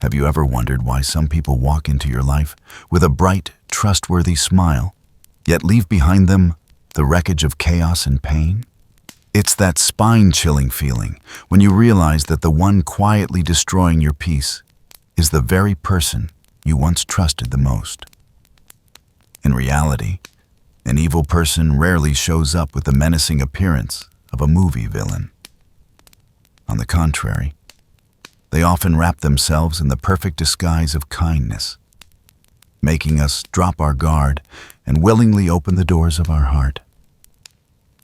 Have you ever wondered why some people walk into your life with a bright, trustworthy smile, yet leave behind them the wreckage of chaos and pain? It's that spine-chilling feeling when you realize that the one quietly destroying your peace is the very person you once trusted the most. In reality, an evil person rarely shows up with the menacing appearance of a movie villain. On the contrary, they often wrap themselves in the perfect disguise of kindness, making us drop our guard and willingly open the doors of our heart.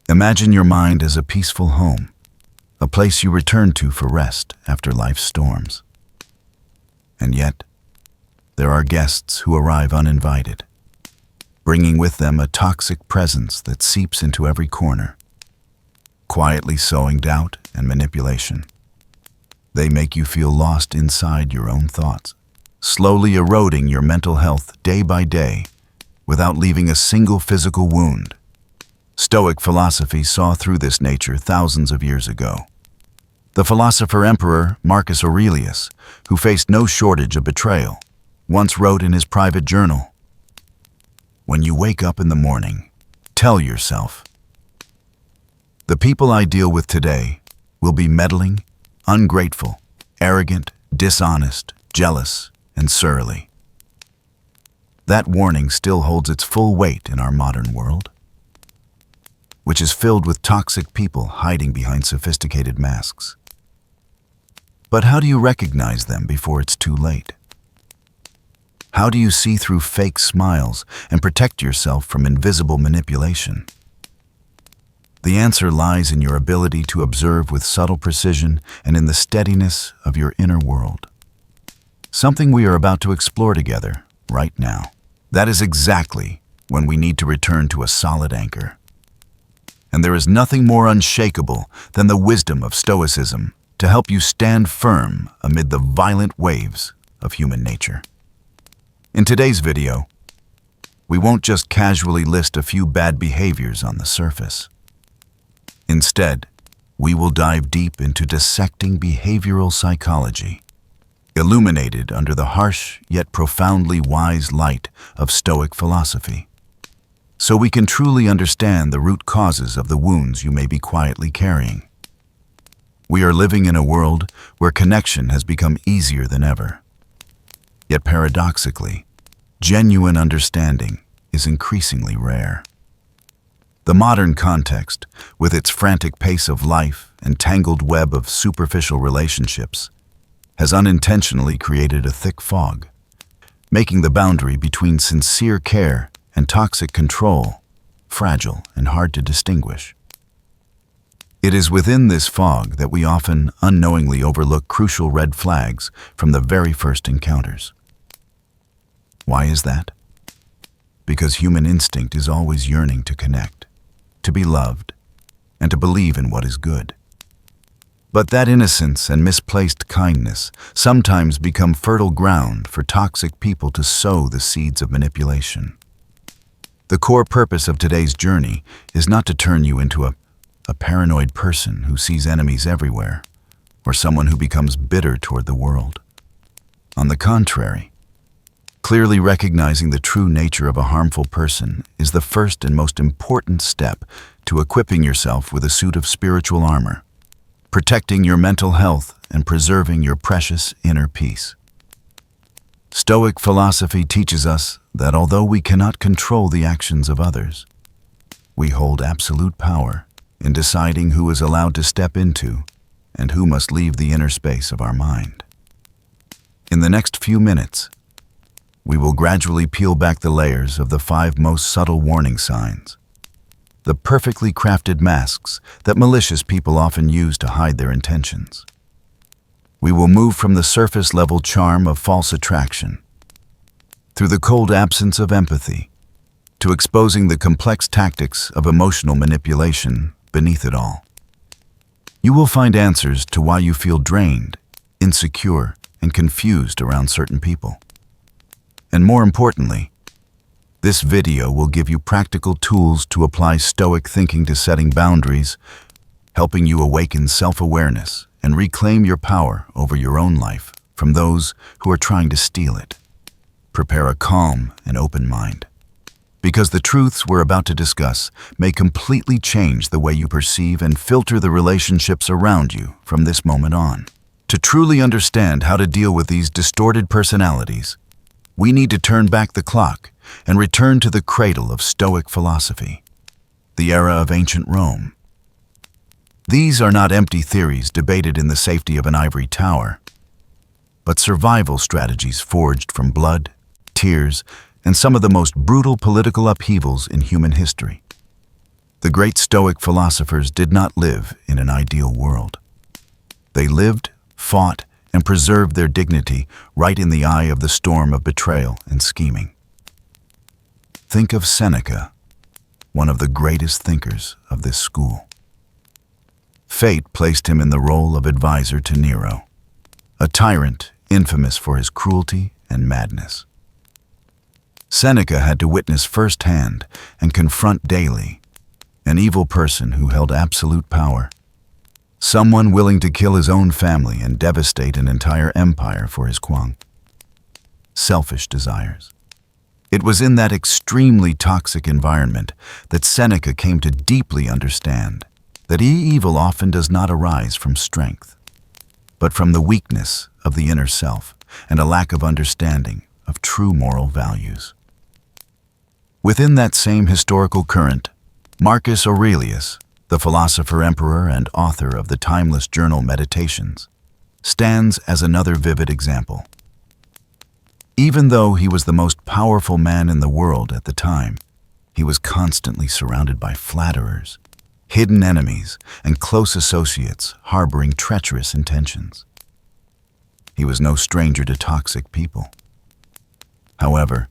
Imagine your mind as a peaceful home, a place you return to for rest after life's storms. And yet, there are guests who arrive uninvited, bringing with them a toxic presence that seeps into every corner, quietly sowing doubt and manipulation. They make you feel lost inside your own thoughts, slowly eroding your mental health day by day without leaving a single physical wound. Stoic philosophy saw through this nature thousands of years ago. The philosopher-emperor Marcus Aurelius, who faced no shortage of betrayal, once wrote in his private journal, "When you wake up in the morning, tell yourself, the people I deal with today will be meddling, ungrateful, arrogant, dishonest, jealous, and surly." That warning still holds its full weight in our modern world, which is filled with toxic people hiding behind sophisticated masks. But how do you recognize them before it's too late? How do you see through fake smiles and protect yourself from invisible manipulation? The answer lies in your ability to observe with subtle precision and in the steadiness of your inner world. Something we are about to explore together right now. That is exactly when we need to return to a solid anchor. And there is nothing more unshakable than the wisdom of Stoicism to help you stand firm amid the violent waves of human nature. In today's video, we won't just casually list a few bad behaviors on the surface. Instead, we will dive deep into dissecting behavioral psychology, illuminated under the harsh yet profoundly wise light of Stoic philosophy, so we can truly understand the root causes of the wounds you may be quietly carrying. We are living in a world where connection has become easier than ever. Yet paradoxically, genuine understanding is increasingly rare. The modern context, with its frantic pace of life and tangled web of superficial relationships, has unintentionally created a thick fog, making the boundary between sincere care and toxic control fragile and hard to distinguish. It is within this fog that we often unknowingly overlook crucial red flags from the very first encounters. Why is that? Because human instinct is always yearning to connect, to be loved, and to believe in what is good. But that innocence and misplaced kindness sometimes become fertile ground for toxic people to sow the seeds of manipulation. The core purpose of today's journey is not to turn you into a paranoid person who sees enemies everywhere, or someone who becomes bitter toward the world. On the contrary, clearly recognizing the true nature of a harmful person is the first and most important step to equipping yourself with a suit of spiritual armor, protecting your mental health and preserving your precious inner peace. Stoic philosophy teaches us that although we cannot control the actions of others, we hold absolute power in deciding who is allowed to step into and who must leave the inner space of our mind. In the next few minutes, we will gradually peel back the layers of the 5 most subtle warning signs, the perfectly crafted masks that malicious people often use to hide their intentions. We will move from the surface-level charm of false attraction, through the cold absence of empathy, to exposing the complex tactics of emotional manipulation beneath it all. You will find answers to why you feel drained, insecure, and confused around certain people. And more importantly, this video will give you practical tools to apply Stoic thinking to setting boundaries, helping you awaken self-awareness and reclaim your power over your own life from those who are trying to steal it. Prepare a calm and open mind, because the truths we're about to discuss may completely change the way you perceive and filter the relationships around you from this moment on. To truly understand how to deal with these distorted personalities, we need to turn back the clock and return to the cradle of Stoic philosophy, the era of ancient Rome. These are not empty theories debated in the safety of an ivory tower, but survival strategies forged from blood, tears, and some of the most brutal political upheavals in human history. The great Stoic philosophers did not live in an ideal world. They lived, fought, and preserved their dignity right in the eye of the storm of betrayal and scheming. Think of Seneca, one of the greatest thinkers of this school. Fate placed him in the role of advisor to Nero, a tyrant infamous for his cruelty and madness. Seneca had to witness firsthand and confront daily an evil person who held absolute power, someone willing to kill his own family and devastate an entire empire for his quang. Selfish desires. It was in that extremely toxic environment that Seneca came to deeply understand that evil often does not arise from strength, but from the weakness of the inner self and a lack of understanding of true moral values. Within that same historical current, Marcus Aurelius, the philosopher-emperor and author of the timeless journal Meditations, stands as another vivid example. Even though he was the most powerful man in the world at the time, he was constantly surrounded by flatterers, hidden enemies, and close associates harboring treacherous intentions. He was no stranger to toxic people. However,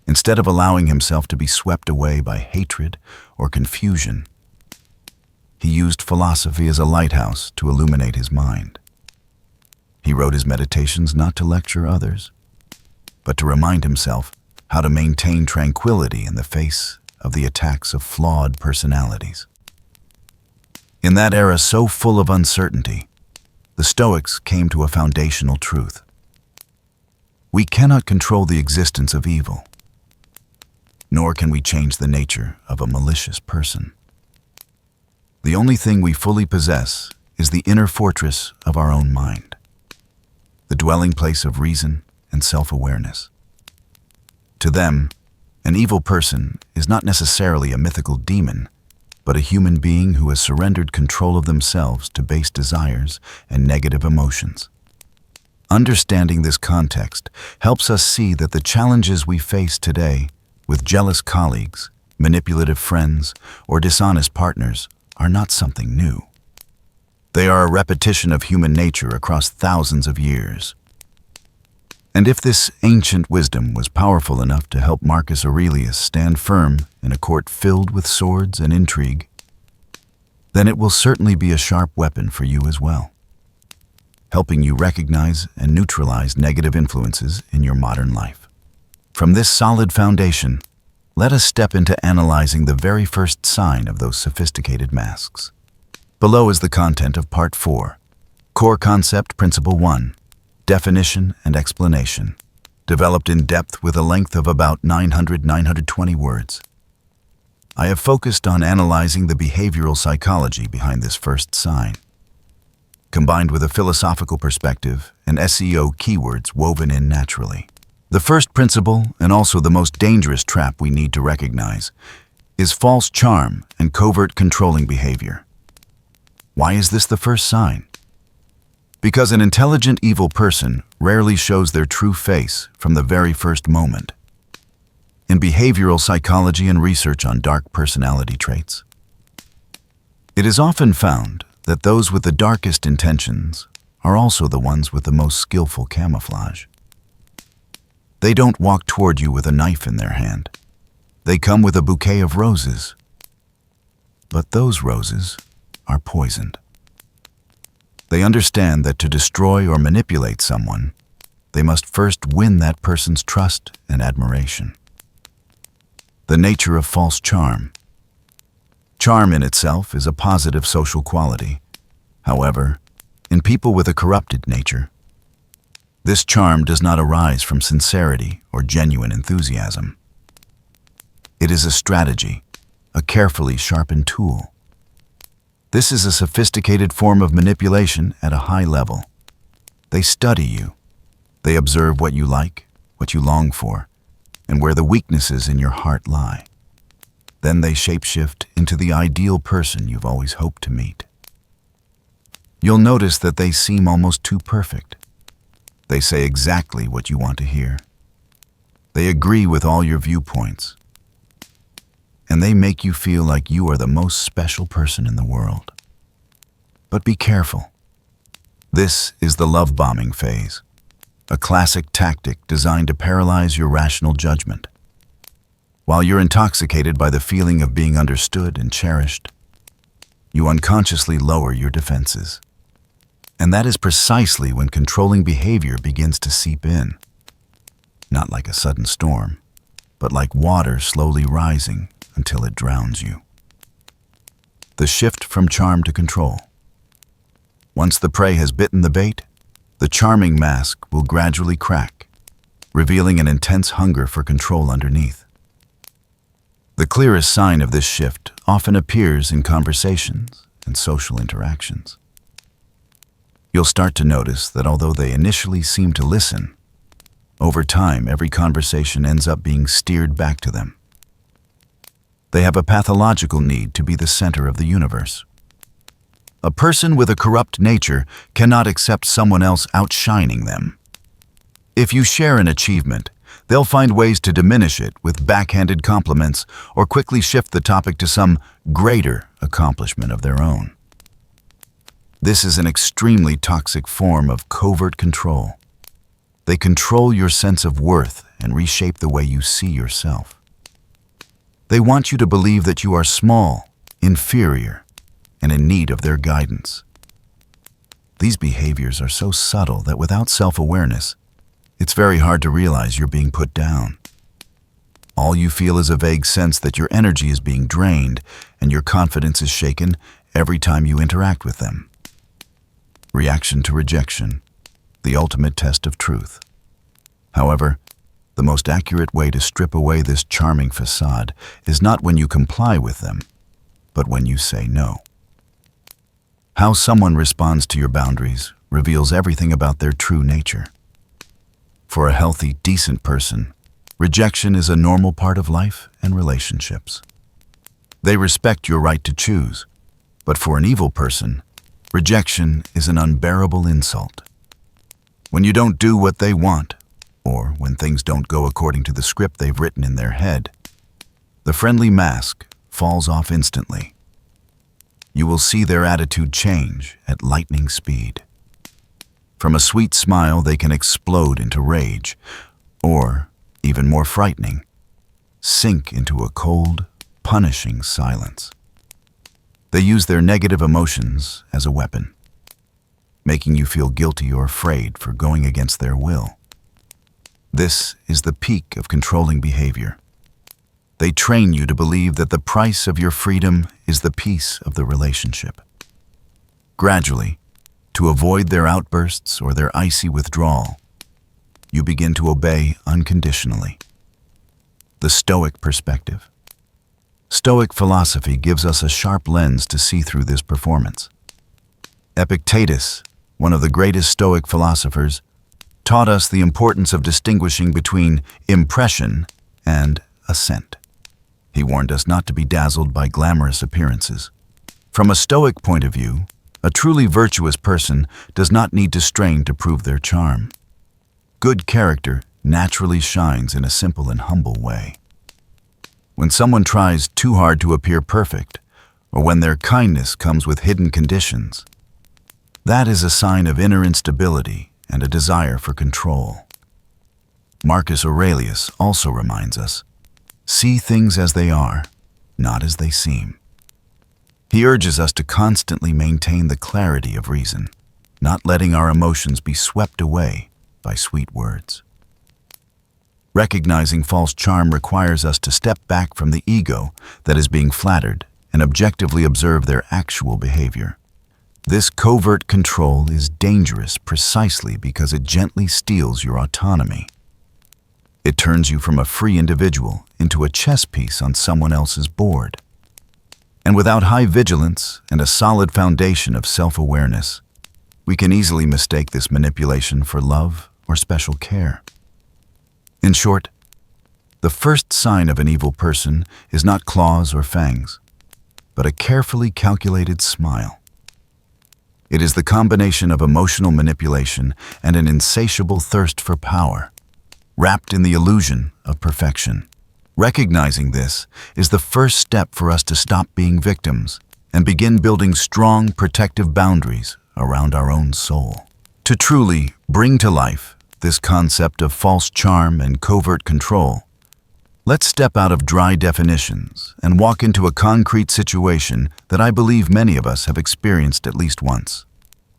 instead of allowing himself to be swept away by hatred or confusion, he used philosophy as a lighthouse to illuminate his mind. He wrote his meditations not to lecture others, but to remind himself how to maintain tranquility in the face of the attacks of flawed personalities. In that era so full of uncertainty, the Stoics came to a foundational truth. We cannot control the existence of evil, nor can we change the nature of a malicious person. The only thing we fully possess is the inner fortress of our own mind, the dwelling place of reason and self-awareness. To them, an evil person is not necessarily a mythical demon, but a human being who has surrendered control of themselves to base desires and negative emotions. Understanding this context helps us see that the challenges we face today with jealous colleagues, manipulative friends, or dishonest partners are not something new. They are a repetition of human nature across thousands of years. And if this ancient wisdom was powerful enough to help Marcus Aurelius stand firm in a court filled with swords and intrigue, then it will certainly be a sharp weapon for you as well, helping you recognize and neutralize negative influences in your modern life. From this solid foundation, let us step into analyzing the very first sign of those sophisticated masks. Below is the content of Part 4, Core Concept Principle 1, Definition and Explanation, developed in depth with a length of about 920 words. I have focused on analyzing the behavioral psychology behind this first sign, combined with a philosophical perspective and SEO keywords woven in naturally. The first principle, and also the most dangerous trap we need to recognize, is false charm and covert controlling behavior. Why is this the first sign? Because an intelligent evil person rarely shows their true face from the very first moment. In behavioral psychology and research on dark personality traits, it is often found that those with the darkest intentions are also the ones with the most skillful camouflage. They don't walk toward you with a knife in their hand. They come with a bouquet of roses. But those roses are poisoned. They understand that to destroy or manipulate someone, they must first win that person's trust and admiration. The nature of false charm. Charm in itself is a positive social quality. However, in people with a corrupted nature, This charm does not arise from sincerity or genuine enthusiasm. It is a strategy, a carefully sharpened tool. This is a sophisticated form of manipulation at a high level. They study you. They observe what you like, what you long for, and where the weaknesses in your heart lie. Then they shapeshift into the ideal person you've always hoped to meet. You'll notice that they seem almost too perfect. They say exactly what you want to hear. They agree with all your viewpoints. And they make you feel like you are the most special person in the world. But be careful. This is the love bombing phase, a classic tactic designed to paralyze your rational judgment. While you're intoxicated by the feeling of being understood and cherished, you unconsciously lower your defenses. And that is precisely when controlling behavior begins to seep in. Not like a sudden storm, but like water slowly rising until it drowns you. The shift from charm to control. Once the prey has bitten the bait, the charming mask will gradually crack, revealing an intense hunger for control underneath. The clearest sign of this shift often appears in conversations and social interactions. You'll start to notice that although they initially seem to listen, over time every conversation ends up being steered back to them. They have a pathological need to be the center of the universe. A person with a corrupt nature cannot accept someone else outshining them. If you share an achievement, they'll find ways to diminish it with backhanded compliments or quickly shift the topic to some greater accomplishment of their own. This is an extremely toxic form of covert control. They control your sense of worth and reshape the way you see yourself. They want you to believe that you are small, inferior, and in need of their guidance. These behaviors are so subtle that without self-awareness, it's very hard to realize you're being put down. All you feel is a vague sense that your energy is being drained and your confidence is shaken every time you interact with them. Reaction to rejection, the ultimate test of truth. However, the most accurate way to strip away this charming facade is not when you comply with them, but when you say no. How someone responds to your boundaries reveals everything about their true nature. For a healthy, decent person, rejection is a normal part of life and relationships. They respect your right to choose, but for an evil person, rejection is an unbearable insult. When you don't do what they want, or when things don't go according to the script they've written in their head, the friendly mask falls off instantly. You will see their attitude change at lightning speed. From a sweet smile, they can explode into rage, or, even more frightening, sink into a cold, punishing silence. They use their negative emotions as a weapon, making you feel guilty or afraid for going against their will. This is the peak of controlling behavior. They train you to believe that the price of your freedom is the peace of the relationship. Gradually, to avoid their outbursts or their icy withdrawal, you begin to obey unconditionally. The Stoic perspective. Stoic philosophy gives us a sharp lens to see through this performance. Epictetus, one of the greatest Stoic philosophers, taught us the importance of distinguishing between impression and assent. He warned us not to be dazzled by glamorous appearances. From a Stoic point of view, a truly virtuous person does not need to strain to prove their charm. Good character naturally shines in a simple and humble way. When someone tries too hard to appear perfect, or when their kindness comes with hidden conditions, that is a sign of inner instability and a desire for control. Marcus Aurelius also reminds us, see things as they are, not as they seem. He urges us to constantly maintain the clarity of reason, not letting our emotions be swept away by sweet words. Recognizing false charm requires us to step back from the ego that is being flattered and objectively observe their actual behavior. This covert control is dangerous precisely because it gently steals your autonomy. It turns you from a free individual into a chess piece on someone else's board. And without high vigilance and a solid foundation of self-awareness, we can easily mistake this manipulation for love or special care. In short, the first sign of an evil person is not claws or fangs, but a carefully calculated smile. It is the combination of emotional manipulation and an insatiable thirst for power, wrapped in the illusion of perfection. Recognizing this is the first step for us to stop being victims and begin building strong, protective boundaries around our own soul. To truly bring to life this concept of false charm and covert control, let's step out of dry definitions and walk into a concrete situation that I believe many of us have experienced at least once.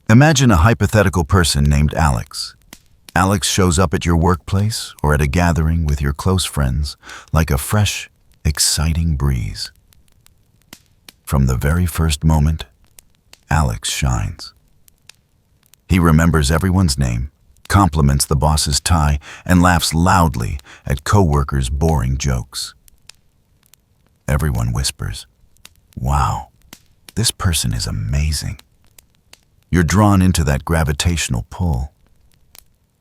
Imagine a hypothetical person named Alex. Alex shows up at your workplace or at a gathering with your close friends like a fresh, exciting breeze. From the very first moment, Alex shines. He remembers everyone's name, compliments the boss's tie, and laughs loudly at coworkers' boring jokes. Everyone whispers, "Wow, this person is amazing." You're drawn into that gravitational pull.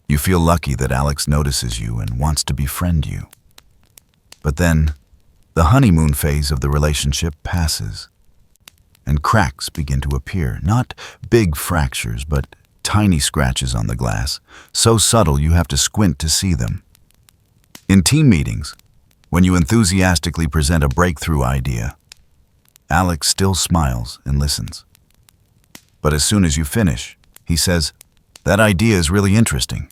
You feel lucky that Alex notices you and wants to befriend you. But then, the honeymoon phase of the relationship passes, and cracks begin to appear. Not big fractures, but tiny scratches on the glass, so subtle you have to squint to see them. In team meetings, when you enthusiastically present a breakthrough idea, Alex still smiles and listens. But as soon as you finish, he says, "That idea is really interesting,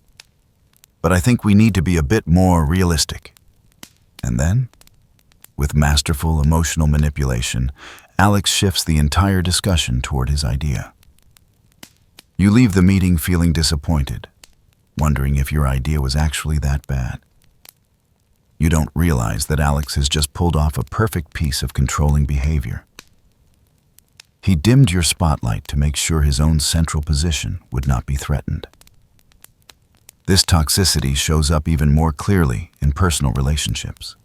but I think we need to be a bit more realistic." And then, with masterful emotional manipulation, Alex shifts the entire discussion toward his idea. You leave the meeting feeling disappointed, wondering if your idea was actually that bad. You don't realize that Alex has just pulled off a perfect piece of controlling behavior. He dimmed your spotlight to make sure his own central position would not be threatened. This toxicity shows up even more clearly in personal relationships.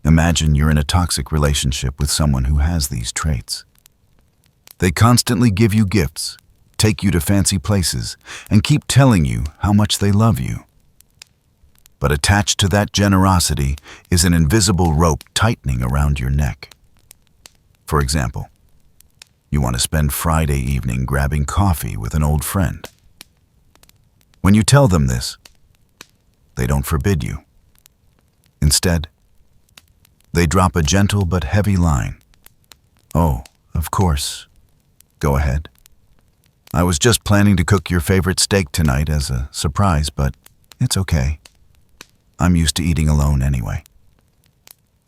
Imagine you're in a toxic relationship with someone who has these traits. They constantly give you gifts, take you to fancy places, and keep telling you how much they love you. But attached to that generosity is an invisible rope tightening around your neck. For example, you want to spend Friday evening grabbing coffee with an old friend. When you tell them this, they don't forbid you. Instead, they drop a gentle but heavy line. "Oh, of course. Go ahead. I was just planning to cook your favorite steak tonight as a surprise, but it's okay. I'm used to eating alone anyway."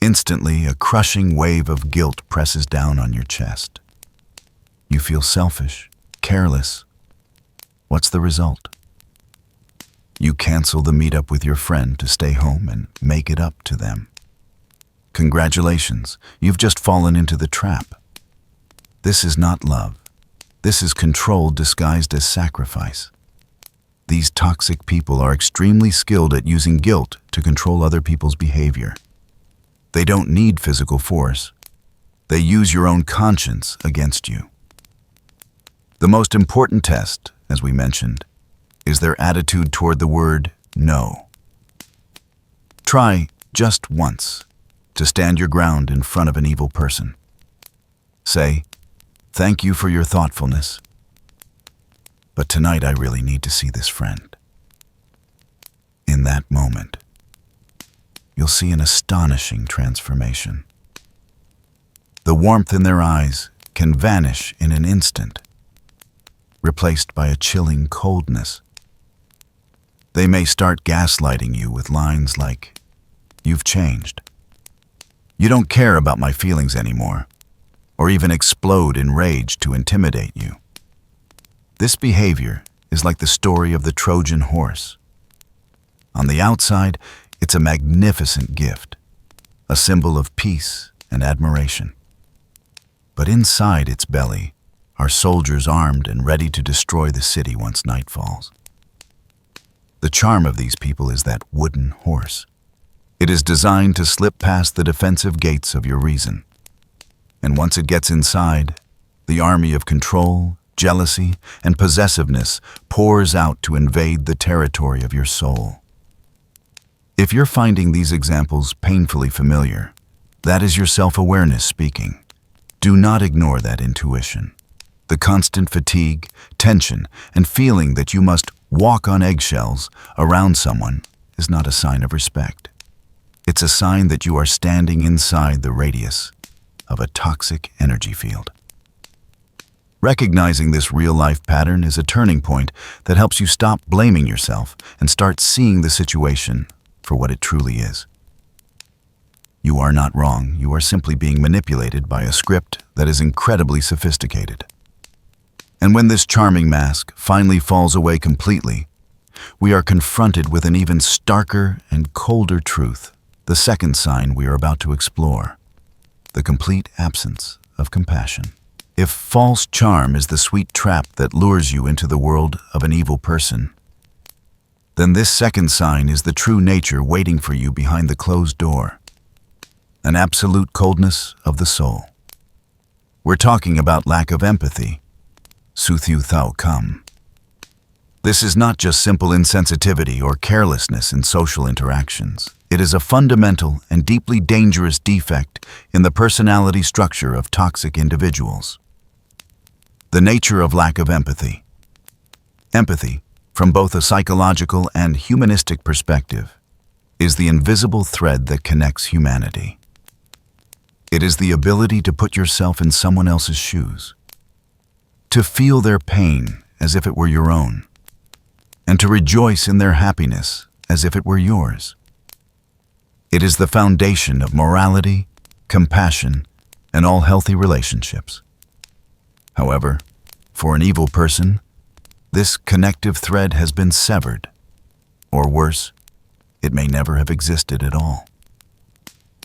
Instantly, a crushing wave of guilt presses down on your chest. You feel selfish, careless. What's the result? You cancel the meetup with your friend to stay home and make it up to them. Congratulations, you've just fallen into the trap. This is not love. This is control disguised as sacrifice. These toxic people are extremely skilled at using guilt to control other people's behavior. They don't need physical force. They use your own conscience against you. The most important test, as we mentioned, is their attitude toward the word no. Try, just once, to stand your ground in front of an evil person. Say, "Thank you for your thoughtfulness, but tonight I really need to see this friend." In that moment, you'll see an astonishing transformation. The warmth in their eyes can vanish in an instant, replaced by a chilling coldness. They may start gaslighting you with lines like, "You've changed. You don't care about my feelings anymore," or even explode in rage to intimidate you. This behavior is like the story of the Trojan horse. On the outside, it's a magnificent gift, a symbol of peace and admiration. But inside its belly are soldiers armed and ready to destroy the city once night falls. The charm of these people is that wooden horse. It is designed to slip past the defensive gates of your reason. And once it gets inside, the army of control, jealousy, and possessiveness pours out to invade the territory of your soul. If you're finding these examples painfully familiar, that is your self-awareness speaking. Do not ignore that intuition. The constant fatigue, tension, and feeling that you must walk on eggshells around someone is not a sign of respect. It's a sign that you are standing inside the radius of a toxic energy field. Recognizing this real-life pattern is a turning point that helps you stop blaming yourself and start seeing the situation for what it truly is. You are not wrong. You are simply being manipulated by a script that is incredibly sophisticated. And when this charming mask finally falls away completely, we are confronted with an even starker and colder truth, the second sign we are about to explore: the complete absence of compassion. If false charm is the sweet trap that lures you into the world of an evil person, then this second sign is the true nature waiting for you behind the closed door: an absolute coldness of the soul. We're talking about lack of empathy. Suthu thou come. This is not just simple insensitivity or carelessness in social interactions. It is a fundamental and deeply dangerous defect in the personality structure of toxic individuals. The nature of lack of empathy. Empathy, from both a psychological and humanistic perspective, is the invisible thread that connects humanity. It is the ability to put yourself in someone else's shoes, to feel their pain as if it were your own, and to rejoice in their happiness as if it were yours. It is the foundation of morality, compassion, and all healthy relationships. However, for an evil person, this connective thread has been severed, or worse, it may never have existed at all.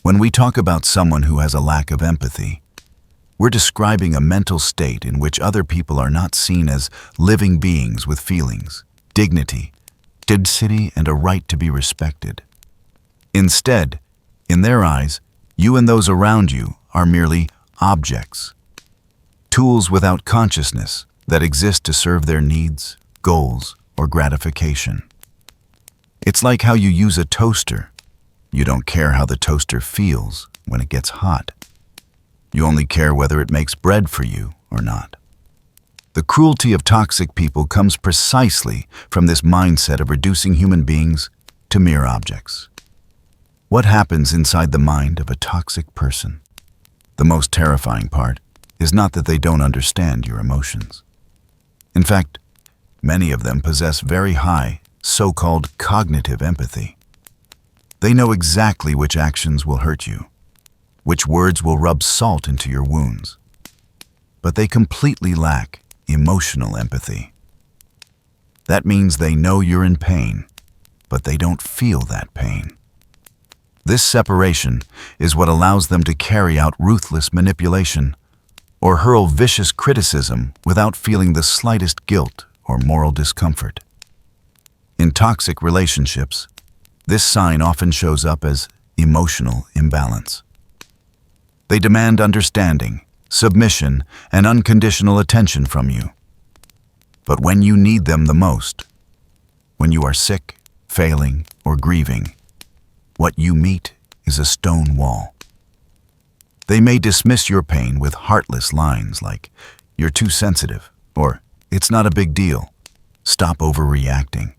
When we talk about someone who has a lack of empathy, we're describing a mental state in which other people are not seen as living beings with feelings, dignity, and a right to be respected. Instead, in their eyes, you and those around you are merely objects, tools without consciousness that exist to serve their needs, goals, or gratification. It's like how you use a toaster. You don't care how the toaster feels when it gets hot. You only care whether it makes bread for you or not. The cruelty of toxic people comes precisely from this mindset of reducing human beings to mere objects. What happens inside the mind of a toxic person? The most terrifying part is not that they don't understand your emotions. In fact, many of them possess very high, so-called cognitive empathy. They know exactly which actions will hurt you, which words will rub salt into your wounds. But they completely lack emotional empathy. That means they know you're in pain, but they don't feel that pain. This separation is what allows them to carry out ruthless manipulation or hurl vicious criticism without feeling the slightest guilt or moral discomfort. In toxic relationships, this sign often shows up as emotional imbalance. They demand understanding, submission, and unconditional attention from you. But when you need them the most, when you are sick, failing, or grieving, what you meet is a stone wall. They may dismiss your pain with heartless lines like, "You're too sensitive," or "It's not a big deal. Stop overreacting."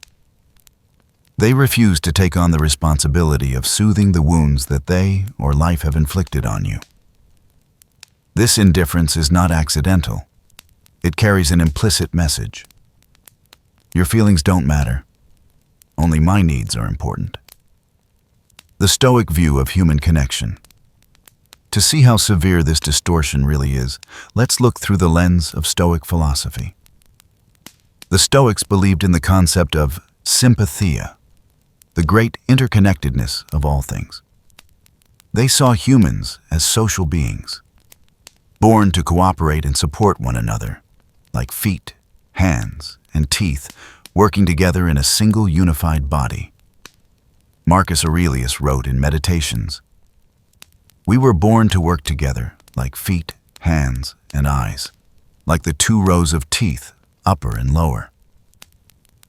They refuse to take on the responsibility of soothing the wounds that they or life have inflicted on you. This indifference is not accidental. It carries an implicit message. Your feelings don't matter. Only my needs are important. The Stoic view of human connection. To see how severe this distortion really is, let's look through the lens of Stoic philosophy. The Stoics believed in the concept of sympathia, the great interconnectedness of all things. They saw humans as social beings, born to cooperate and support one another, like feet, hands, and teeth working together in a single unified body. Marcus Aurelius wrote in Meditations, "We were born to work together like feet, hands, and eyes, like the two rows of teeth, upper and lower.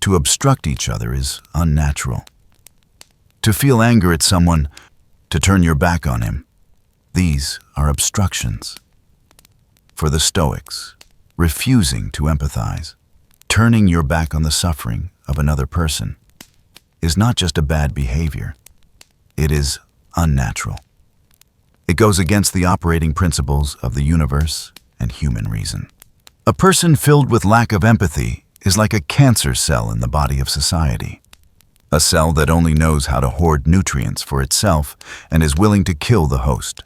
To obstruct each other is unnatural. To feel anger at someone, to turn your back on him, these are obstructions." For the Stoics, refusing to empathize, turning your back on the suffering of another person, is not just a bad behavior, it is unnatural. It goes against the operating principles of the universe and human reason. A person filled with lack of empathy is like a cancer cell in the body of society, a cell that only knows how to hoard nutrients for itself and is willing to kill the host.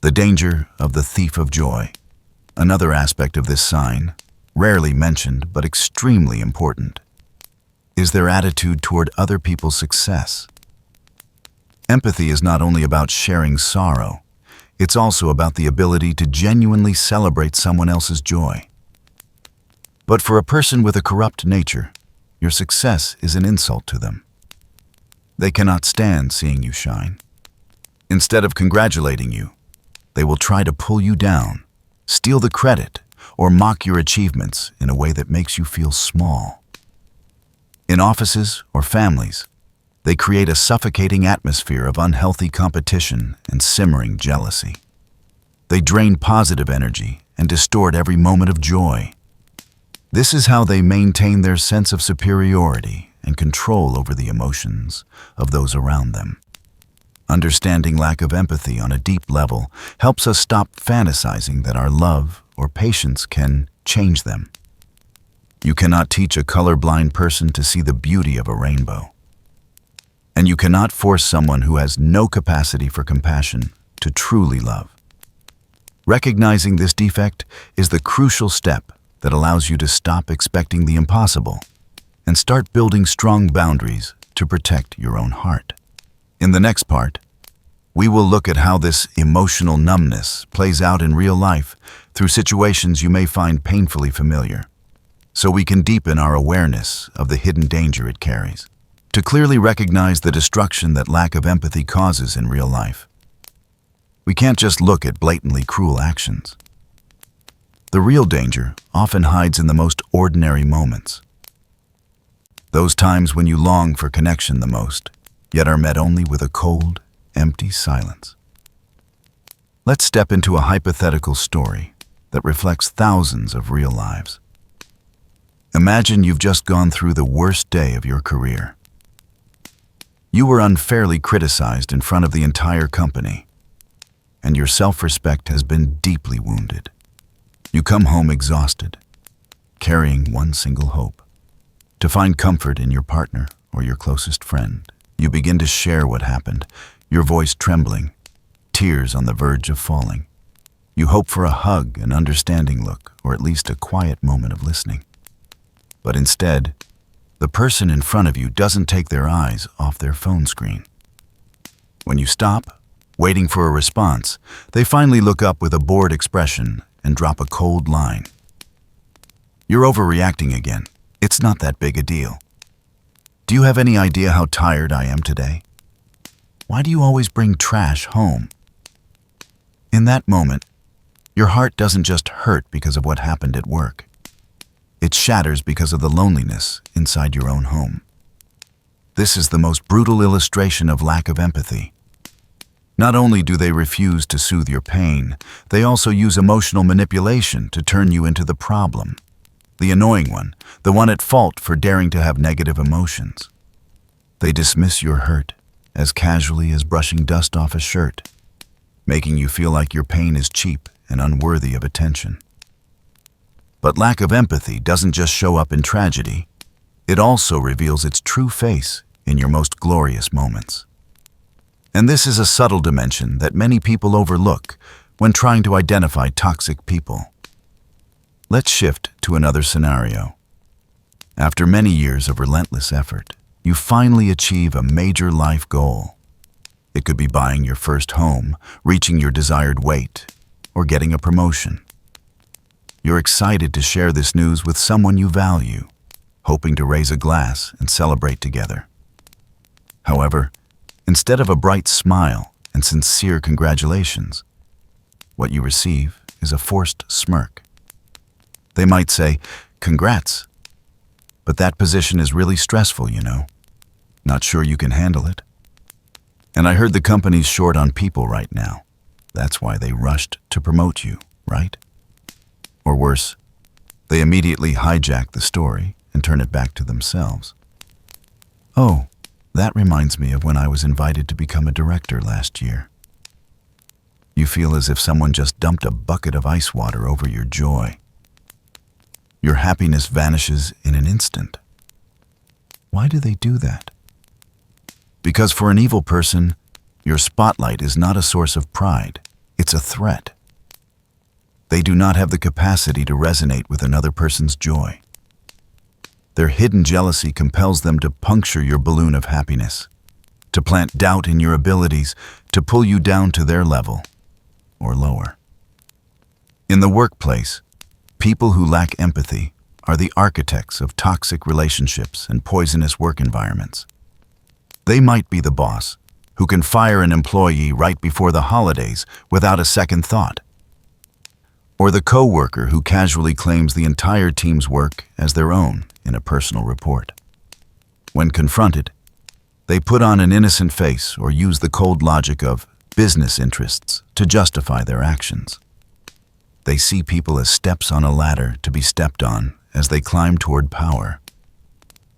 The danger of the thief of joy. Another aspect of this sign, rarely mentioned but extremely important, is their attitude toward other people's success. Empathy is not only about sharing sorrow, it's also about the ability to genuinely celebrate someone else's joy. But for a person with a corrupt nature, your success is an insult to them. They cannot stand seeing you shine. Instead of congratulating you, they will try to pull you down, steal the credit, or mock your achievements in a way that makes you feel small. In offices or families, they create a suffocating atmosphere of unhealthy competition and simmering jealousy. They drain positive energy and distort every moment of joy. This is how they maintain their sense of superiority and control over the emotions of those around them. Understanding lack of empathy on a deep level helps us stop fantasizing that our love or patience can change them. You cannot teach a colorblind person to see the beauty of a rainbow. And you cannot force someone who has no capacity for compassion to truly love. Recognizing this defect is the crucial step that allows you to stop expecting the impossible and start building strong boundaries to protect your own heart. In the next part, we will look at how this emotional numbness plays out in real life through situations you may find painfully familiar, so we can deepen our awareness of the hidden danger it carries. To clearly recognize the destruction that lack of empathy causes in real life, we can't just look at blatantly cruel actions. The real danger often hides in the most ordinary moments. Those times when you long for connection the most, yet are met only with a cold, empty silence. Let's step into a hypothetical story that reflects thousands of real lives. Imagine you've just gone through the worst day of your career. You were unfairly criticized in front of the entire company, and your self-respect has been deeply wounded. You come home exhausted, carrying one single hope: to find comfort in your partner or your closest friend. You begin to share what happened, your voice trembling, tears on the verge of falling. You hope for a hug, an understanding look, or at least a quiet moment of listening. But instead, the person in front of you doesn't take their eyes off their phone screen. When you stop, waiting for a response, they finally look up with a bored expression and drop a cold line. "You're overreacting again. It's not that big a deal. Do you have any idea how tired I am today? Why do you always bring trash home?" In that moment, your heart doesn't just hurt because of what happened at work. It shatters because of the loneliness inside your own home. This is the most brutal illustration of lack of empathy. Not only do they refuse to soothe your pain, they also use emotional manipulation to turn you into the problem, the annoying one, the one at fault for daring to have negative emotions. They dismiss your hurt as casually as brushing dust off a shirt, making you feel like your pain is cheap and unworthy of attention. But lack of empathy doesn't just show up in tragedy, it also reveals its true face in your most glorious moments. And this is a subtle dimension that many people overlook when trying to identify toxic people. Let's shift to another scenario. After many years of relentless effort, you finally achieve a major life goal. It could be buying your first home, reaching your desired weight, or getting a promotion. You're excited to share this news with someone you value, hoping to raise a glass and celebrate together. However, instead of a bright smile and sincere congratulations, what you receive is a forced smirk. They might say, "Congrats," but that position is really stressful, you know. Not sure you can handle it. And I heard the company's short on people right now. That's why they rushed to promote you, right? Or worse, they immediately hijack the story and turn it back to themselves. "Oh, that reminds me of when I was invited to become a director last year." You feel as if someone just dumped a bucket of ice water over your joy. Your happiness vanishes in an instant. Why do they do that? Because for an evil person, your spotlight is not a source of pride, it's a threat. They do not have the capacity to resonate with another person's joy. Their hidden jealousy compels them to puncture your balloon of happiness, to plant doubt in your abilities, to pull you down to their level, or lower. In the workplace, people who lack empathy are the architects of toxic relationships and poisonous work environments. They might be the boss, who can fire an employee right before the holidays without a second thought, or the coworker who casually claims the entire team's work as their own in a personal report. When confronted, they put on an innocent face or use the cold logic of business interests to justify their actions. They see people as steps on a ladder to be stepped on as they climb toward power.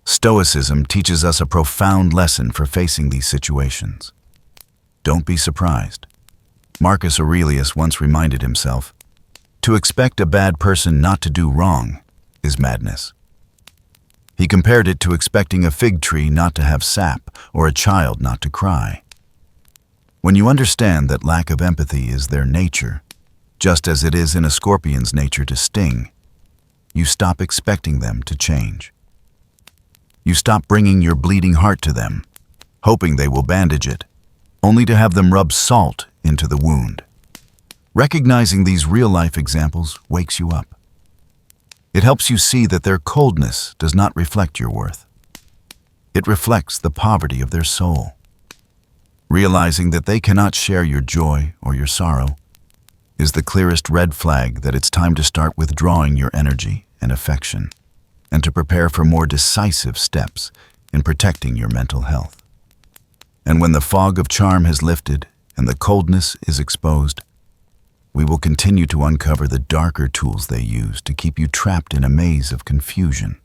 Stoicism teaches us a profound lesson for facing these situations. Don't be surprised. Marcus Aurelius once reminded himself, "To expect a bad person not to do wrong is madness." He compared it to expecting a fig tree not to have sap or a child not to cry. When you understand that lack of empathy is their nature, just as it is in a scorpion's nature to sting, you stop expecting them to change. You stop bringing your bleeding heart to them, hoping they will bandage it, only to have them rub salt into the wound. Recognizing these real-life examples wakes you up. It helps you see that their coldness does not reflect your worth. It reflects the poverty of their soul. Realizing that they cannot share your joy or your sorrow is the clearest red flag that it's time to start withdrawing your energy and affection, and to prepare for more decisive steps in protecting your mental health. And when the fog of charm has lifted and the coldness is exposed, we will continue to uncover the darker tools they use to keep you trapped in a maze of confusion.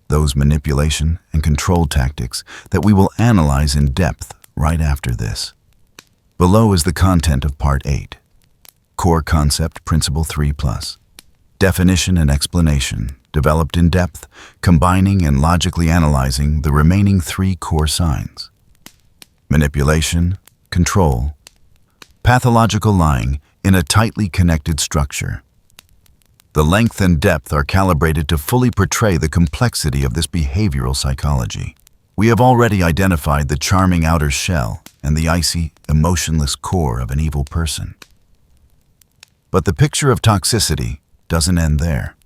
Those manipulation and control tactics that we will analyze in depth right after this. Below is the content of Part 8, Core Concept Principle 3+. Definition and explanation, developed in depth, combining and logically analyzing the remaining 3 core signs: manipulation, control, pathological lying in a tightly connected structure. The length and depth are calibrated to fully portray the complexity of this behavioral psychology. We have already identified the charming outer shell and the icy, emotionless core of an evil person. But the picture of toxicity doesn't end there.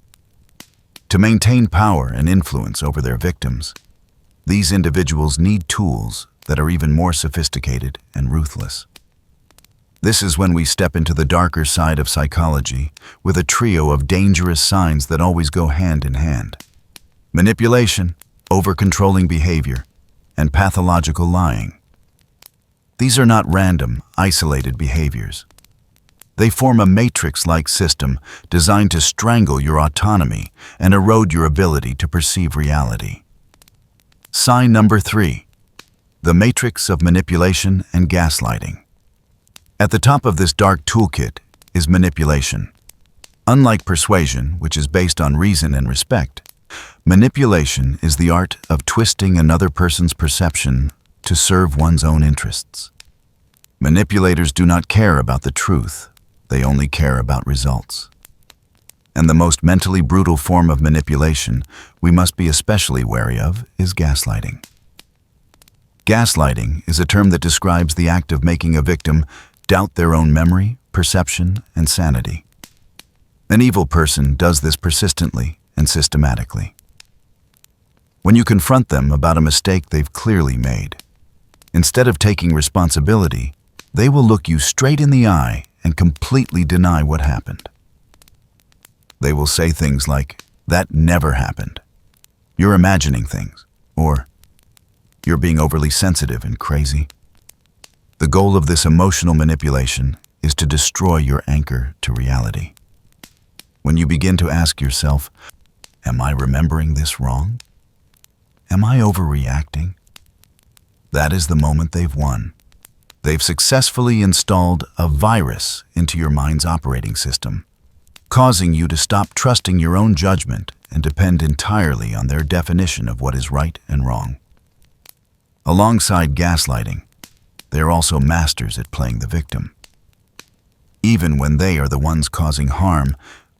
To maintain power and influence over their victims, these individuals need tools that are even more sophisticated and ruthless. This is when we step into the darker side of psychology with a trio of dangerous signs that always go hand in hand: manipulation, over-controlling behavior, and pathological lying. These are not random, isolated behaviors. They form a matrix-like system designed to strangle your autonomy and erode your ability to perceive reality. Sign number 3, the matrix of manipulation and gaslighting. At the top of this dark toolkit is manipulation. Unlike persuasion, which is based on reason and respect, manipulation is the art of twisting another person's perception to serve one's own interests. Manipulators do not care about the truth. They only care about results. And the most mentally brutal form of manipulation we must be especially wary of is gaslighting. Gaslighting is a term that describes the act of making a victim doubt their own memory, perception, and sanity. An evil person does this persistently and systematically. When you confront them about a mistake they've clearly made, instead of taking responsibility, they will look you straight in the eye and completely deny what happened. They will say things like, "That never happened. You're imagining things," or "You're being overly sensitive and crazy." The goal of this emotional manipulation is to destroy your anchor to reality. When you begin to ask yourself, "Am I remembering this wrong? Am I overreacting?" that is the moment they've won. They've successfully installed a virus into your mind's operating system, causing you to stop trusting your own judgment and depend entirely on their definition of what is right and wrong. Alongside gaslighting, they are also masters at playing the victim. Even when they are the ones causing harm,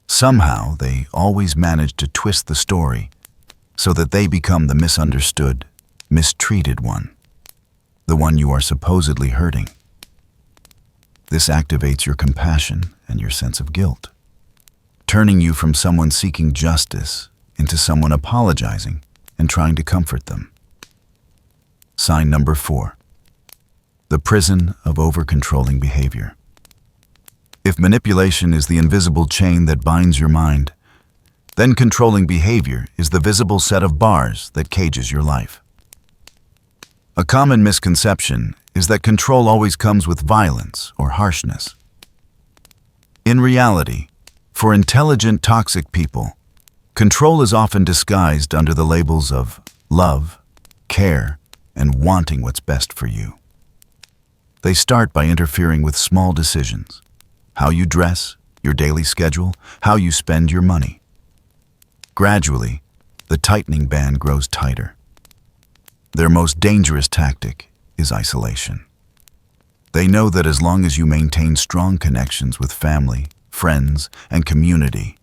somehow they always manage to twist the story so that they become the misunderstood, mistreated one, the one you are supposedly hurting. This activates your compassion and your sense of guilt, turning you from someone seeking justice into someone apologizing and trying to comfort them. Sign number 4. The prison of over-controlling behavior. If manipulation is the invisible chain that binds your mind, then controlling behavior is the visible set of bars that cages your life. A common misconception is that control always comes with violence or harshness. In reality, for intelligent, toxic people, control is often disguised under the labels of love, care, and wanting what's best for you. They start by interfering with small decisions: how you dress, your daily schedule, how you spend your money. Gradually, the tightening band grows tighter. Their most dangerous tactic is isolation. They know that as long as you maintain strong connections with family, friends, and community,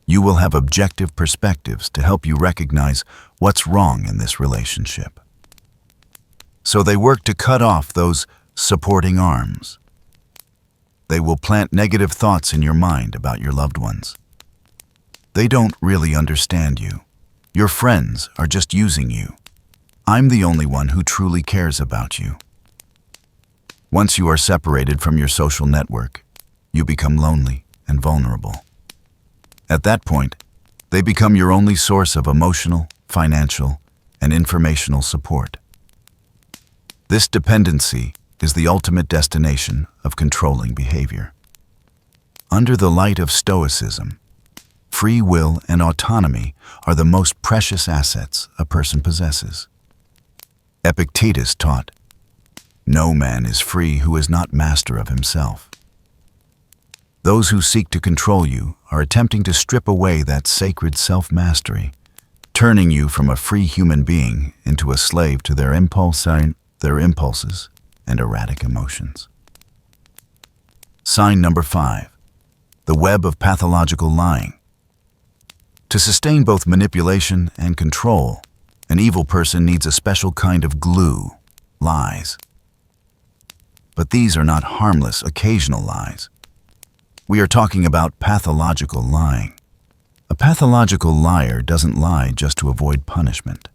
you will have objective perspectives to help you recognize what's wrong in this relationship. So they work to cut off those supporting arms. They will plant negative thoughts in your mind about your loved ones. They don't really understand you. Your friends are just using you. I'm the only one who truly cares about you. Once you are separated from your social network, you become lonely and vulnerable. At that point, they become your only source of emotional, financial, and informational support. This dependency is the ultimate destination of controlling behavior. Under the light of Stoicism, free will and autonomy are the most precious assets a person possesses. Epictetus taught, "No man is free who is not master of himself." Those who seek to control you are attempting to strip away that sacred self-mastery, turning you from a free human being into a slave to their impulses and erratic emotions. Sign number 5. The web of pathological lying. To sustain both manipulation and control, an evil person needs a special kind of glue, lies. But these are not harmless, occasional lies. We are talking about pathological lying. A pathological liar doesn't lie just to avoid punishment.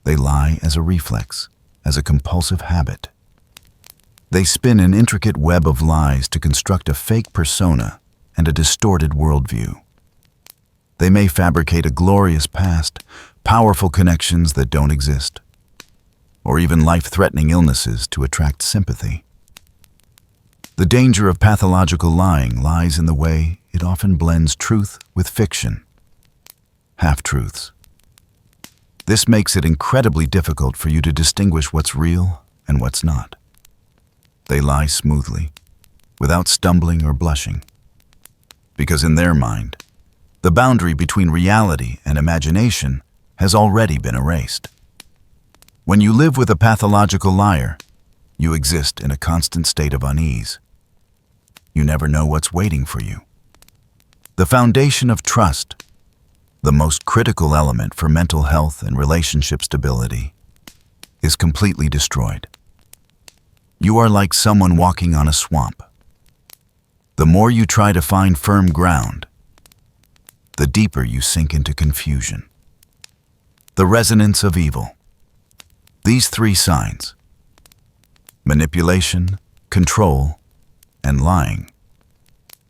They lie as a reflex, as a compulsive habit. They spin an intricate web of lies to construct a fake persona and a distorted worldview. They may fabricate a glorious past, powerful connections that don't exist, or even life-threatening illnesses to attract sympathy. The danger of pathological lying lies in the way it often blends truth with fiction, half-truths. This makes it incredibly difficult for you to distinguish what's real and what's not. They lie smoothly, without stumbling or blushing, because in their mind, the boundary between reality and imagination has already been erased. When you live with a pathological liar, you exist in a constant state of unease. You never know what's waiting for you. The foundation of trust, the most critical element for mental health and relationship stability, is completely destroyed. You are like someone walking on a swamp. The more you try to find firm ground, the deeper you sink into confusion. The resonance of evil. These three signs, manipulation, control, and lying,